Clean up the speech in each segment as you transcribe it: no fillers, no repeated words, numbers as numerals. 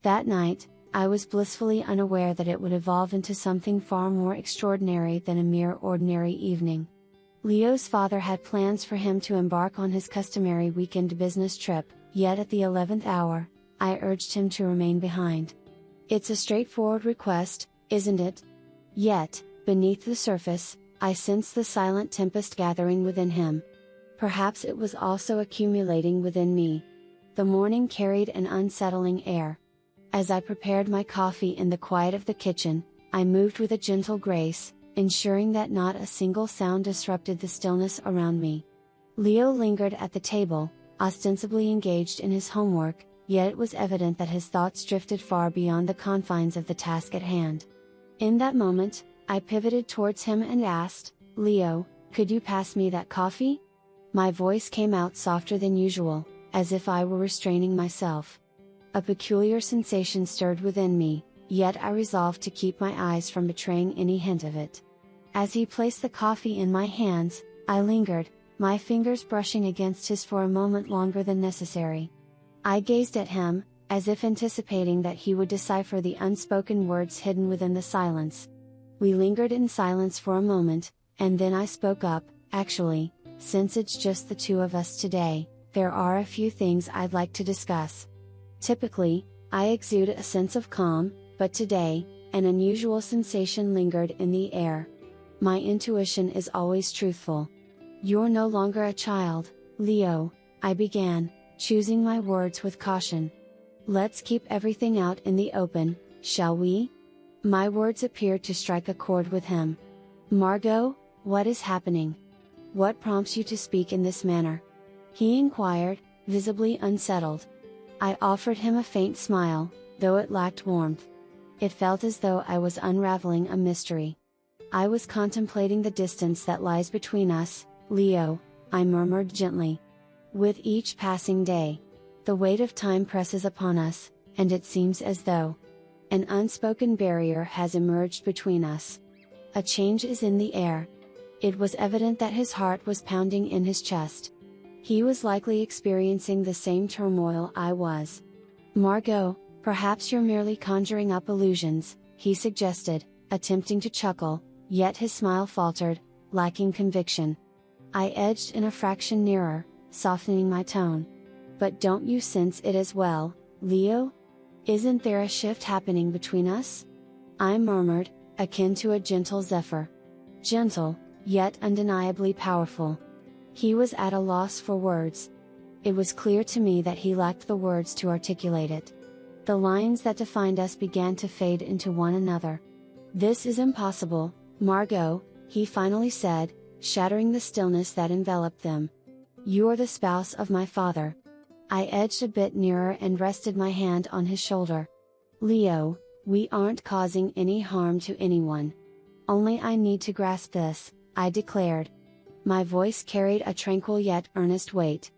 That night, I was blissfully unaware that it would evolve into something far more extraordinary than a mere ordinary evening. Leo's father had plans for him to embark on his customary weekend business trip, yet at the 11th hour, I urged him to remain behind. It's a straightforward request, isn't it? Yet, beneath the surface, I sensed the silent tempest gathering within him. Perhaps it was also accumulating within me. The morning carried an unsettling air. As I prepared my coffee in the quiet of the kitchen, I moved with a gentle grace, ensuring that not a single sound disrupted the stillness around me. Leo lingered at the table, ostensibly engaged in his homework, yet it was evident that his thoughts drifted far beyond the confines of the task at hand. In that moment, I pivoted towards him and asked, "Leo, could you pass me that coffee?" My voice came out softer than usual, as if I were restraining myself. A peculiar sensation stirred within me, yet I resolved to keep my eyes from betraying any hint of it. As he placed the coffee in my hands, I lingered, my fingers brushing against his for a moment longer than necessary. I gazed at him, as if anticipating that he would decipher the unspoken words hidden within the silence. We lingered in silence for a moment, and then I spoke up, "Actually, since it's just the two of us today, there are a few things I'd like to discuss." Typically, I exude a sense of calm, but today, an unusual sensation lingered in the air. My intuition is always truthful. "You're no longer a child, Leo," I began, choosing my words with caution. "Let's keep everything out in the open, shall we?" My words appeared to strike a chord with him. "Margot, what is happening? What prompts you to speak in this manner?" he inquired, visibly unsettled. I offered him a faint smile, though it lacked warmth. It felt as though I was unraveling a mystery. "I was contemplating the distance that lies between us, Leo," I murmured gently. "With each passing day, the weight of time presses upon us, and it seems as though an unspoken barrier has emerged between us. A change is in the air." It was evident that his heart was pounding in his chest. He was likely experiencing the same turmoil I was. "Margot, perhaps you're merely conjuring up illusions," he suggested, attempting to chuckle, yet his smile faltered, lacking conviction. I edged in a fraction nearer, softening my tone. "But don't you sense it as well, Leo? Isn't there a shift happening between us?" I murmured, akin to a gentle zephyr. Gentle, yet undeniably powerful. He was at a loss for words. It was clear to me that he lacked the words to articulate it. The lines that defined us began to fade into one another. "This is impossible, Margot," he finally said, shattering the stillness that enveloped them. "You're the spouse of my father." I edged a bit nearer and rested my hand on his shoulder. "Leo, we aren't causing any harm to anyone. Only I need to grasp this," I declared. My voice carried a tranquil yet earnest weight.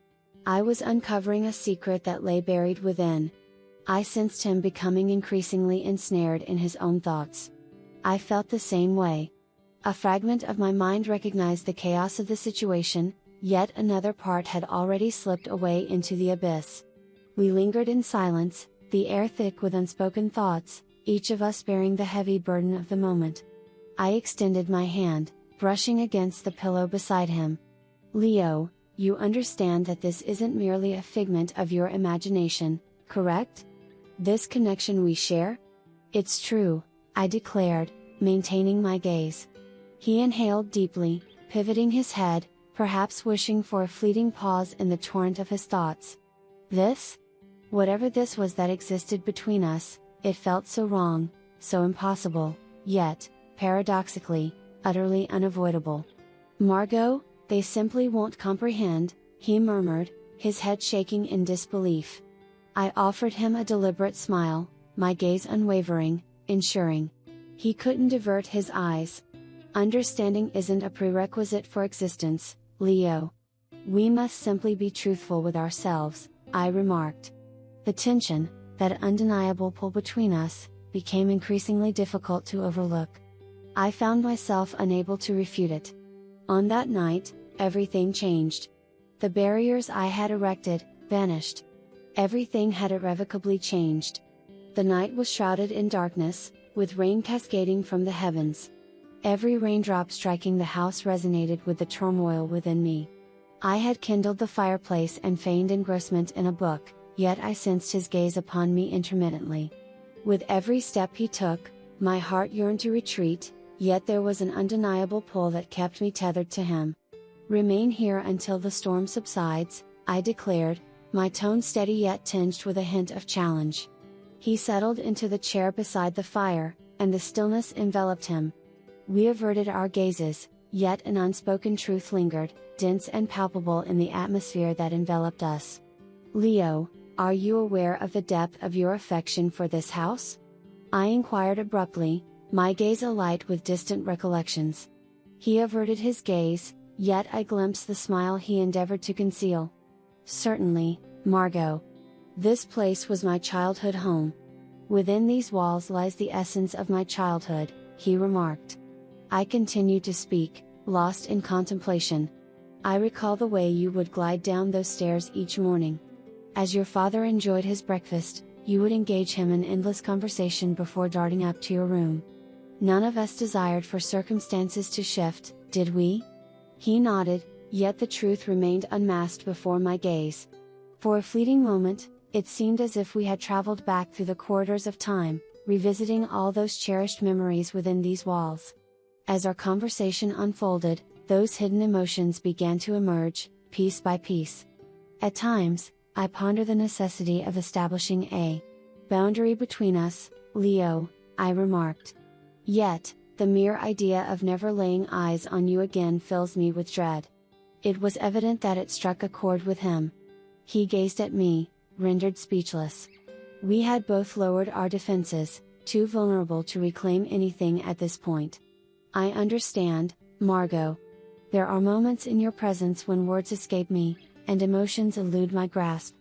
I was uncovering a secret that lay buried within. I sensed him becoming increasingly ensnared in his own thoughts. I felt the same way. A fragment of my mind recognized the chaos of the situation, yet another part had already slipped away into the abyss. We lingered in silence, the air thick with unspoken thoughts, each of us bearing the heavy burden of the moment. I extended my hand, brushing against the pillow beside him. "Leo, you understand that this isn't merely a figment of your imagination, correct? This connection we share? It's true," I declared, maintaining my gaze. He inhaled deeply, pivoting his head, perhaps wishing for a fleeting pause in the torrent of his thoughts. This? Whatever this was that existed between us, it felt so wrong, so impossible, yet, paradoxically, utterly unavoidable. "Margot, they simply won't comprehend," he murmured, his head shaking in disbelief. I offered him a deliberate smile, my gaze unwavering, ensuring he couldn't divert his eyes. "Understanding isn't a prerequisite for existence, Leo. We must simply be truthful with ourselves," I remarked. The tension, that undeniable pull between us, became increasingly difficult to overlook. I found myself unable to refute it. On that night, everything changed. The barriers I had erected, vanished. Everything had irrevocably changed. The night was shrouded in darkness, with rain cascading from the heavens. Every raindrop striking the house resonated with the turmoil within me. I had kindled the fireplace and feigned engrossment in a book, yet I sensed his gaze upon me intermittently. With every step he took, my heart yearned to retreat, yet there was an undeniable pull that kept me tethered to him. "Remain here until the storm subsides," I declared, my tone steady yet tinged with a hint of challenge. He settled into the chair beside the fire, and the stillness enveloped him. We averted our gazes, yet an unspoken truth lingered, dense and palpable in the atmosphere that enveloped us. "Leo, are you aware of the depth of your affection for this house?" I inquired abruptly, my gaze alight with distant recollections. He averted his gaze, yet I glimpsed the smile he endeavored to conceal. "Certainly, Margot. This place was my childhood home. Within these walls lies the essence of my childhood," he remarked. I continued to speak, lost in contemplation. "I recall the way you would glide down those stairs each morning. As your father enjoyed his breakfast, you would engage him in endless conversation before darting up to your room. None of us desired for circumstances to shift, did we?" He nodded, yet the truth remained unmasked before my gaze. For a fleeting moment, it seemed as if we had traveled back through the corridors of time, revisiting all those cherished memories within these walls. As our conversation unfolded, those hidden emotions began to emerge, piece by piece. At times, I ponder the necessity of establishing a boundary between us, Leo, I remarked. Yet, the mere idea of never laying eyes on you again fills me with dread. It was evident that it struck a chord with him. He gazed at me, rendered speechless. We had both lowered our defenses, too vulnerable to reclaim anything at this point. "I understand, Margot. There are moments in your presence when words escape me, and emotions elude my grasp.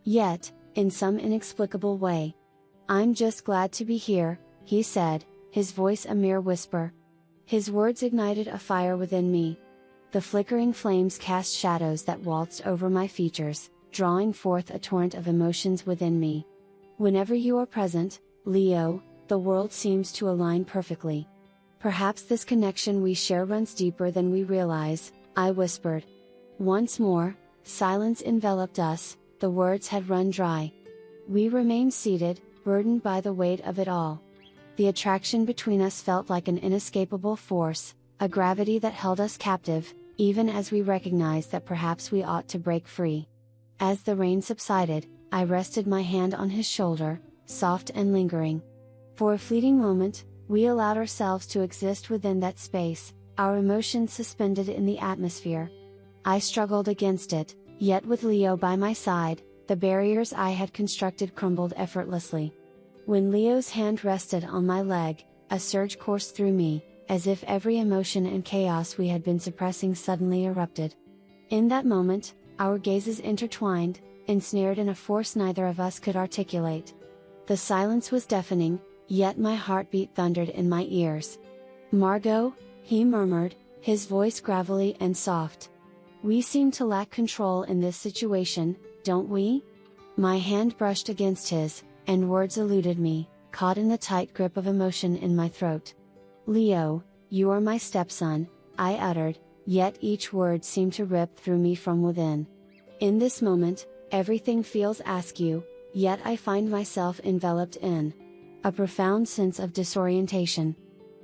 Yet, in some inexplicable way. I'm just glad to be here," he said, his voice a mere whisper. His words ignited a fire within me. The flickering flames cast shadows that waltzed over my features, drawing forth a torrent of emotions within me. "Whenever you are present, Leo, the world seems to align perfectly. Perhaps this connection we share runs deeper than we realize," I whispered. Once more, silence enveloped us, the words had run dry. We remained seated, burdened by the weight of it all. The attraction between us felt like an inescapable force, a gravity that held us captive, even as we recognized that perhaps we ought to break free. As the rain subsided, I rested my hand on his shoulder, soft and lingering. For a fleeting moment, we allowed ourselves to exist within that space, our emotions suspended in the atmosphere. I struggled against it, yet with Leo by my side, the barriers I had constructed crumbled effortlessly. When Leo's hand rested on my leg, a surge coursed through me, as if every emotion and chaos we had been suppressing suddenly erupted. In that moment, our gazes intertwined, ensnared in a force neither of us could articulate. The silence was deafening, yet my heartbeat thundered in my ears. "Margot," he murmured, his voice gravelly and soft. "We seem to lack control in this situation, don't we?" My hand brushed against his, and words eluded me, caught in the tight grip of emotion in my throat. "Leo, you are my stepson," I uttered, yet each word seemed to rip through me from within. In this moment, everything feels askew, yet I find myself enveloped in a profound sense of disorientation.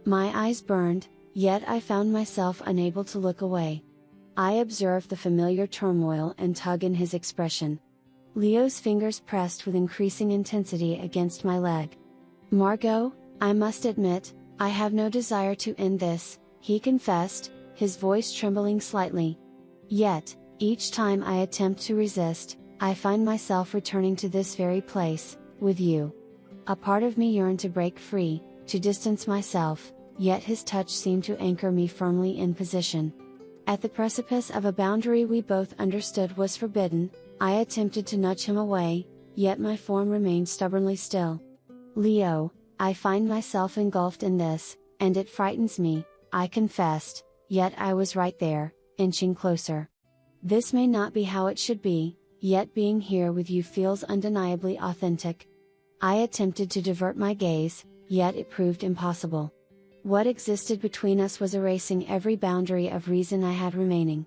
My eyes burned, yet I found myself unable to look away. I observed the familiar turmoil and tug in his expression. Leo's fingers pressed with increasing intensity against my leg. "Margot, I must admit, I have no desire to end this," he confessed, his voice trembling slightly. "Yet, each time I attempt to resist, I find myself returning to this very place, with you." A part of me yearned to break free, to distance myself, yet his touch seemed to anchor me firmly in position. At the precipice of a boundary we both understood was forbidden, I attempted to nudge him away, yet my form remained stubbornly still. "Leo, I find myself engulfed in this, and it frightens me," I confessed, yet I was right there, inching closer. "This may not be how it should be, yet being here with you feels undeniably authentic." I attempted to divert my gaze, yet it proved impossible. What existed between us was erasing every boundary of reason I had remaining.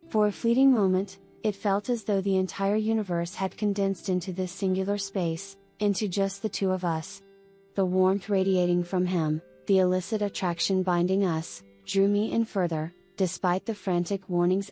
For a fleeting moment, it felt as though the entire universe had condensed into this singular space, into just the two of us. The warmth radiating from him, the illicit attraction binding us, drew me in further, despite the frantic warnings